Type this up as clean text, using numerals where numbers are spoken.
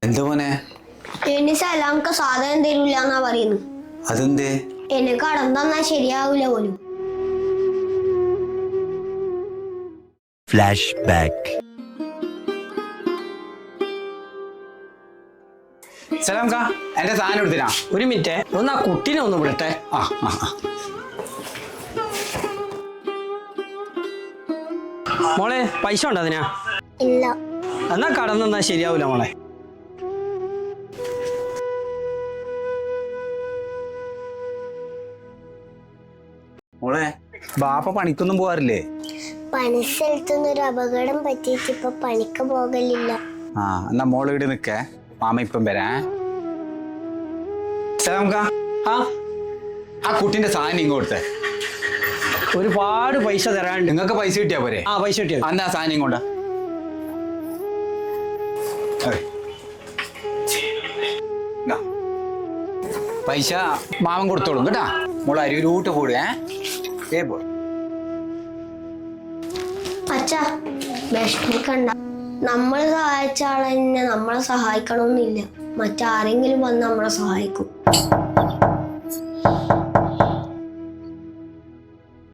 എന്താ മോനെ? എന്നെ സലാംക്ക് സാധനം തരൂലെന്നാ പറയുന്നു. അതെന്തേ? എന്നെ കടം തന്നാ ശരിയാവൂല പോലും. Flash back. സലാം കാ, എന്റെ സാധനം എടുത്തിനാ. ഒരു മിനിറ്റ്, ഒന്ന് ആ കുട്ടീനെ ഒന്ന് വിടട്ടെ. മോളെ പൈസ ഉണ്ടോ അതിനാ? ഇല്ല. എന്നാ കടം തന്നാ ശരിയാവൂല മോളെ. മോളെ, ബാപ്പ പണിക്കൊന്നും പോവാറില്ലേ? പണി സ്ഥലത്തുനിന്ന് ഒരു അപകടം പറ്റിയിട്ട് ഇപ്പൊ പണിക്ക് പോകലില്ല. എന്നാ മോള് ഇവിടെ നിക്കേ, മാമ ഇപ്പം വരാ. സലാം കാ, ആ കുട്ടീന്റെ സാധനം ഇങ്ങോട്ട്. ഒരുപാട് പൈസ തരാണ്ട്. നിങ്ങൾക്ക് പൈസ കിട്ടിയാ പോരെ? പൈസ കിട്ടിയ അന്നാ സാധനം ഇങ്ങോട്ടാ. പൈസ മാമൻ കൊടുത്തോളും കേട്ടാ. മോള് അരിയൂട്ട് കൂടു. അച്ഛാ വിഷമിക്കണ്ട. നമ്മൾ സഹായിച്ച ആളെ തന്നെ നമ്മളെ സഹായിക്കണമെന്നില്ല. മറ്റാരെങ്കിലും വന്ന് നമ്മളെ സഹായിക്കും.